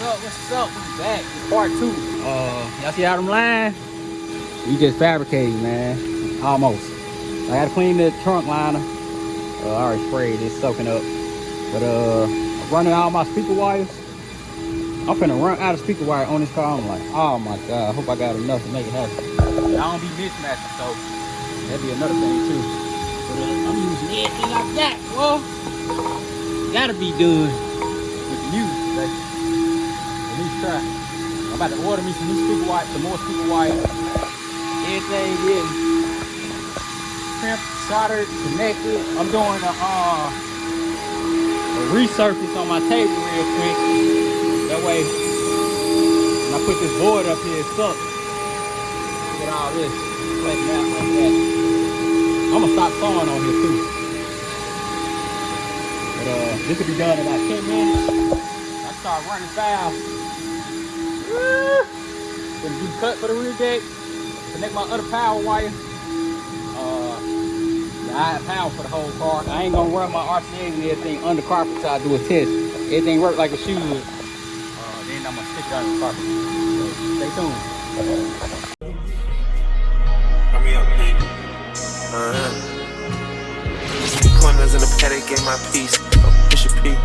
What's up? We back with part 2. Y'all see how them lines? We just fabricating, man. Almost. I gotta clean the trunk liner. I already sprayed, it's soaking up. But I'm running all my speaker wires. I'm finna run out of speaker wire on this car. I'm like, oh my god, I hope I got enough to make it happen. I don't be mismatching, so that'd be another thing too. But I'm using everything I got, well. Gotta be done with the music, baby. At least try. I'm about to order me some new speaker wire, some more speaker wire. Everything is crimped, soldered, connected. I'm doing a resurface on my table real quick. That way, when I put this board up here, it's up. Look at all this flattened out like that. I'm gonna stop sawing on here too. But this will be done in about 10 minutes. I start running fast. Gonna do cut for the rear deck. Connect my other power wire. Yeah, I have power for the whole car. I ain't gonna run my RCA and everything under carpet till I do a test. Everything work like it should. Then I'm gonna stick it under the carpet. So stay tuned. Come here, Pete. Corners in the paddock, get my piece. Push a P.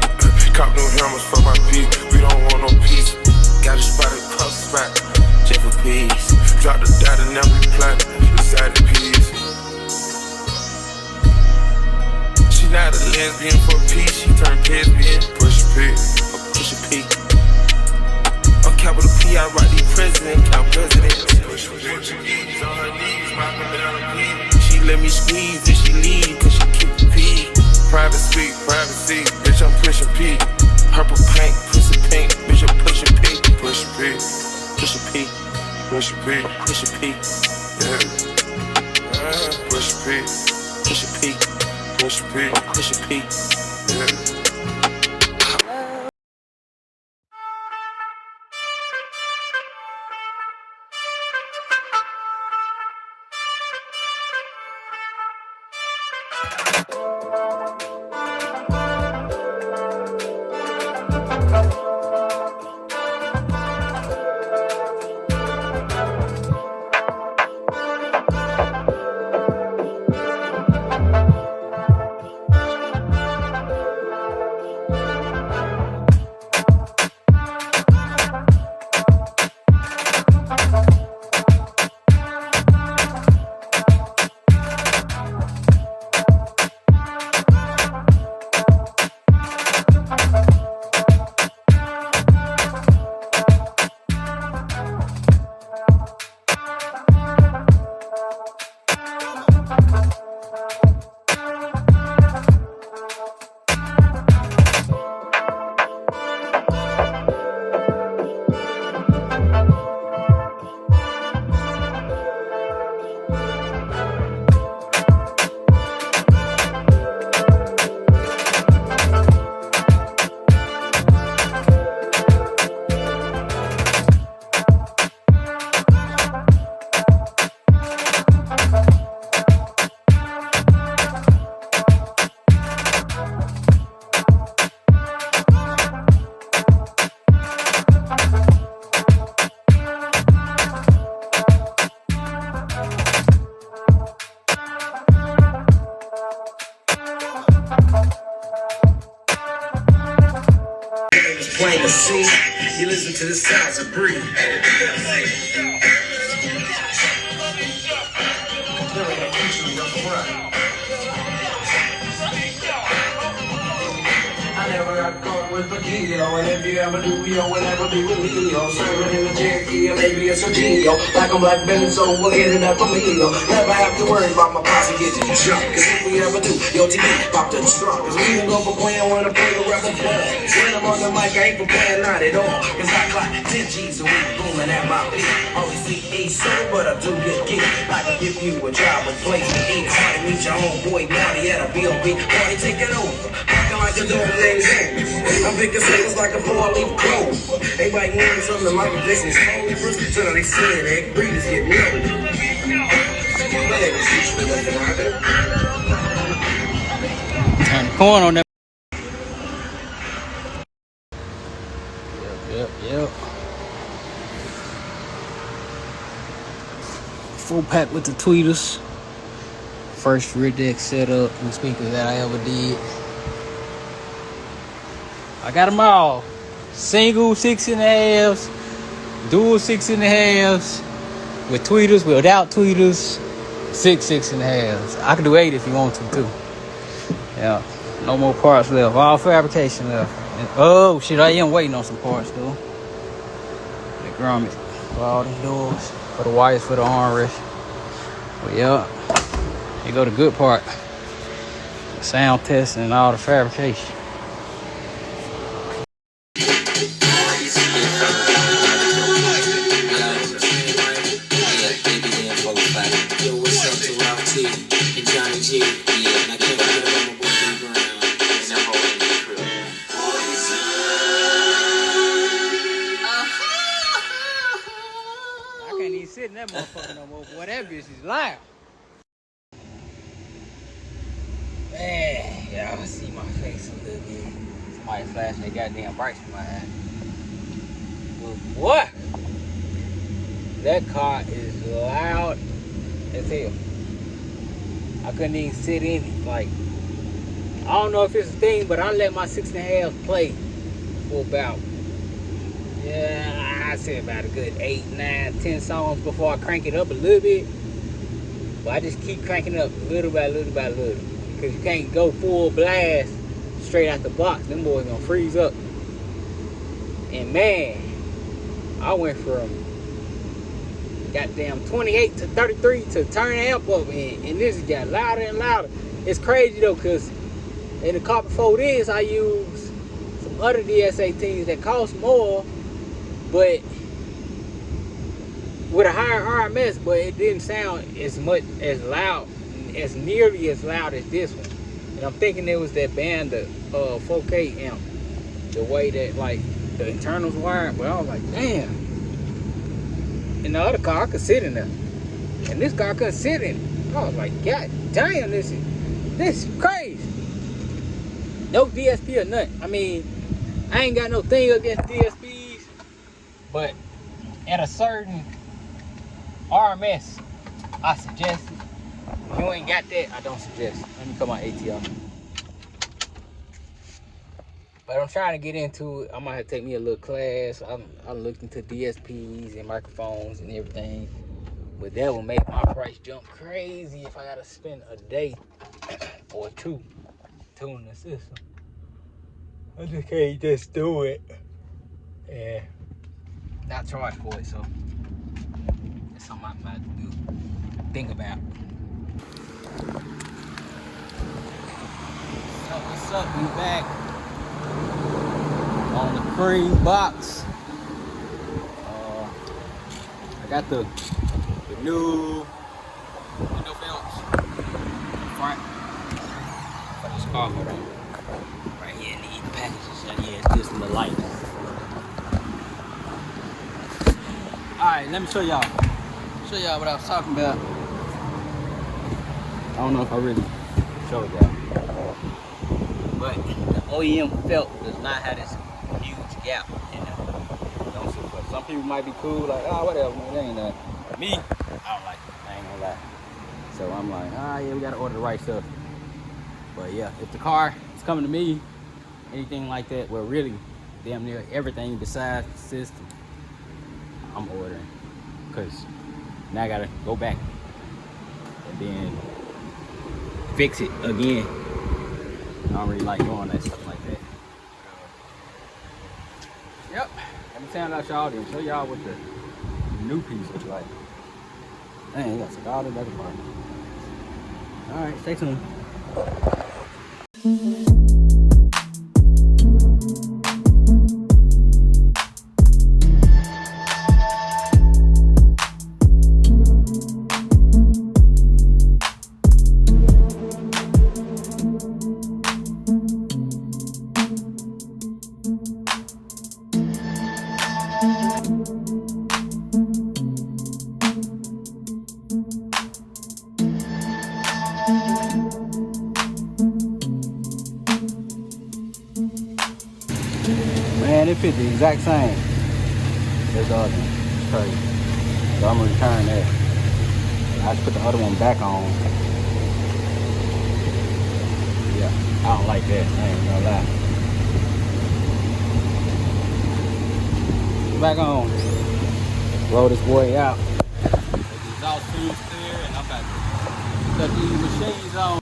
Cop new hammers for my P. We don't want no peace. Got a spotted puff spot. J for peace. Drop the dot and now we plot. Beside the piece. She not a lesbian for peace. She turned lesbian. Push a P. Push a P. On capital P, I write the president. Count presidents. Push a Portuguese on her knees. Mopping down the P. She let me squeeze and she leave. Cause she keep the P. Private suite, privacy, bitch, I'm pushing P. Purple paint, pussy pink, bitch, I'm pushing P. Push a P, push a P, push a P, push a P, yeah. Push a P, push a P, push a P, push a P, yeah. Plain to see, you listen to the sounds of breathe. I never got caught with a kilo, and if you ever do, you will never be with Leo. Serving in a Cherokee, or maybe it's a Geo. Like a black Benzo, we'll get it up a meal. Never have to worry about my posse getting drunk. Cause if we ever do, your TV pop the trunk. Cause we don't go for playing when I play the rebel ball. When I'm on the mic, I ain't for playing not at all. Cause I got 10 G's a week booming at my feet. Always see AC, but I do get geek. I can give you a job, a place to eat. Try to meet your homeboy, now he at a BOB. Party taking over. Like a dog named Zane. I'm picking singles like a 4-leaf clover. Everybody knows something like a Jackson's holy first. So now they see it, egg breeders get melted. Turn the corner on that. Yep. 4-pack with the tweeters. First rear deck setup and speakers that I ever did. I got them all. Single 6.5s, dual 6.5s, with tweeters, without tweeters, 6.5s. I can do 8 if you want to too. Yeah, no more parts left. All fabrication left. And, oh shit, I am waiting on some parts though. The grommet for all the doors, for the wires for the armrest. But yeah, here go the good part. The sound testing and all the fabrication. Sitting that motherfucker no more. Boy, that bitch is loud. Man, y'all see my face a little bit. Somebody flashing their goddamn brights in my eye. But what? That car is loud as hell. I couldn't even sit in it. Like, I don't know if it's a thing, but I let my 6.5 play for about, I say about a good 8, 9, 10 songs before I crank it up a little bit. But I just keep cranking up little by little by little. Because you can't go full blast straight out the box. Them boys gonna freeze up. And man, I went from goddamn 28 to 33 to turn the amp up. And this got louder and louder. It's crazy though, because in the car before this, I used some other DS18s that cost more, but with a higher RMS, but it didn't sound as much as loud, as nearly as loud as this one. And I'm thinking it was that band, the 4K amp, the way that like the internals wired. But I was like, damn. In the other car, I could sit in there, and this car I couldn't sit in it. I was like, God damn, this is crazy. No DSP or nothing. I mean, I ain't got no thing against DSPs, but at a certain RMS, I suggest it. If you ain't got that, I don't suggest it. Let me cut my ATR. But I'm trying to get into it. I might have to take me a little class. I looked into DSPs and microphones and everything. But that will make my price jump crazy if I gotta spend a day or two tuning the system. I just can't just do it and not charge for it. So that's something I might have to do. Think about. So what's up? We back on the cream box. I got the new window belts front for this car. Hold on. Right here in the packages. Yeah, it's this and the light. Alright, let me show y'all. Show y'all what I was talking about. I don't know if I really showed y'all. But the OEM felt does not have this huge gap in it. Some people might be cool, like, oh, whatever, man, that ain't that. Me, I don't like it. I ain't gonna lie. So I'm like, yeah, we gotta order the right stuff. But yeah, if the car is coming to me, anything like that, well, really, damn near everything besides the system, I'm ordering. Because now I gotta go back and then fix it again. I don't really like doing that stuff like that. Yep. Let me sound out y'all and show y'all what the new piece looks like. Dang, you got Segar'S in the other part. Alright, stay tuned. Man, it fit the exact same as the other one. It's crazy. So I'm gonna return that. I just put the other one back on. Yeah, I don't like that. I ain't gonna lie. Back on. Roll this boy out. The exhaust tube's clear, and I'm about to cut these machines on.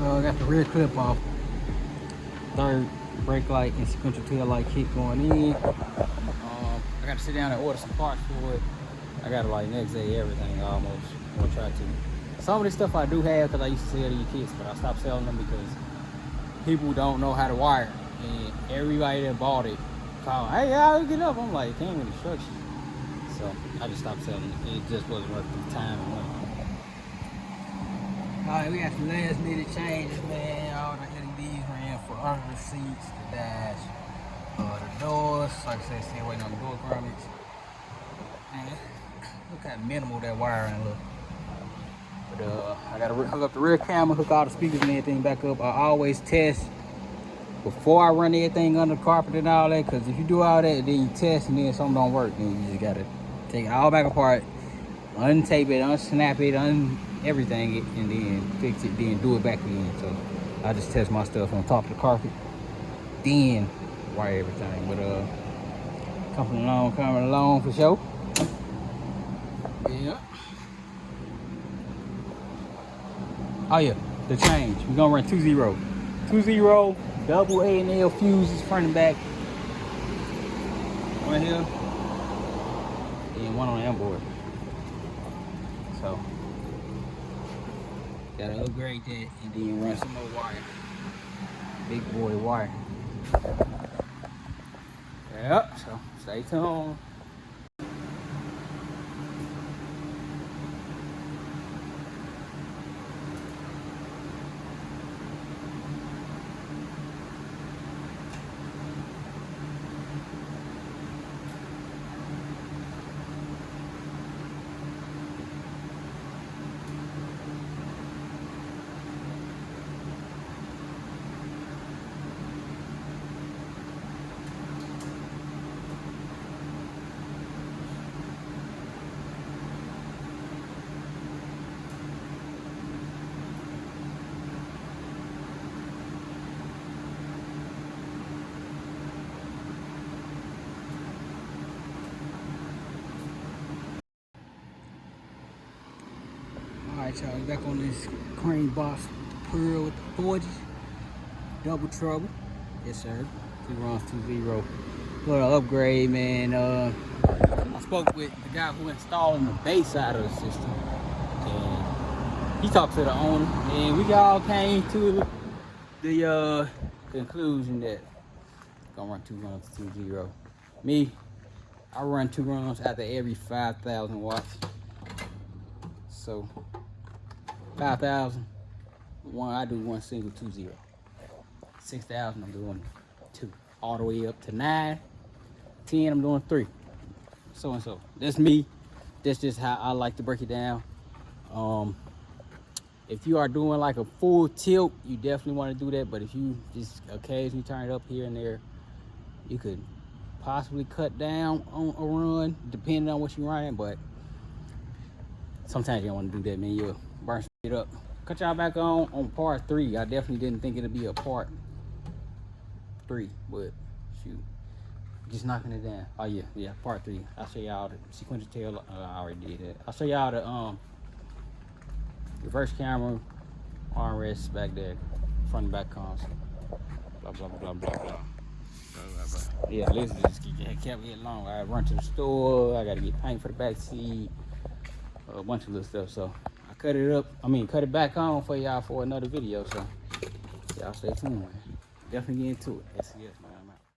I got the rear clip off. Third brake light and sequential tail light kit going in. I got to sit down and order some parts for it. I got to like next day everything almost. I'm gonna try to. Some of this stuff I do have because I used to sell these kits, but I stopped selling them because people don't know how to wire. And everybody that bought it called, hey, I'll get up. I'm like, it came with instructions. So I just stopped selling it. It just wasn't worth the time and money. Alright, we got some last minute changes, man. All the LEDs ran for under the seats, the dash, the doors. Like I said, still waiting on the door grommets. Man, look how minimal that wiring look. But I gotta hook up the rear camera, hook all the speakers and everything back up. I always test before I run everything under the carpet and all that, because if you do all that, then you test and then something don't work, then you just gotta take it all back apart, untape it, unsnap it, everything, and then fix it, then do it back again. So I just test my stuff on top of the carpet, then wire everything. But coming along for sure. Yeah. Oh yeah, the change. We're gonna run 2-0. 2-0, double A&L fuses front and back. One here, and one on the onboard. So gotta upgrade that and then run some more wire. Big boy wire. Yep, so stay tuned. Alright y'all, we back on this crane box Pearl with the forges. Double trouble. Yes sir. 2 runs, 2-0. Little upgrade, man. I spoke with the guy who installed the base side of the system. And he talked to the owner, and we all came to the conclusion that I'm gonna run 2 runs, 2-0. Me, I run 2 runs after every 5,000 watts. So 5,000, I do 1 single 2-0. 6,000, I'm doing 2. All the way up to 9, 10, I'm doing 3. So and so. That's me. That's just how I like to break it down. If you are doing like a full tilt, you definitely want to do that. But if you just occasionally turn it up here and there, you could possibly cut down on a run depending on what you're running. But sometimes you don't want to do that, man. You'll burn it up. Cut y'all back on part 3. I definitely didn't think it'd be a part 3, but shoot, just knocking it down. Oh yeah, part 3. I'll show y'all the sequential tail. I already did that. I'll show y'all the reverse camera, armrest back there, front and back console. Blah blah blah blah blah. Yeah, let's just kept getting long. I run to the store. I gotta get paint for the back seat. A bunch of little stuff. So I cut it back on for y'all for another video. So y'all stay tuned, man. Definitely get into it. Yes.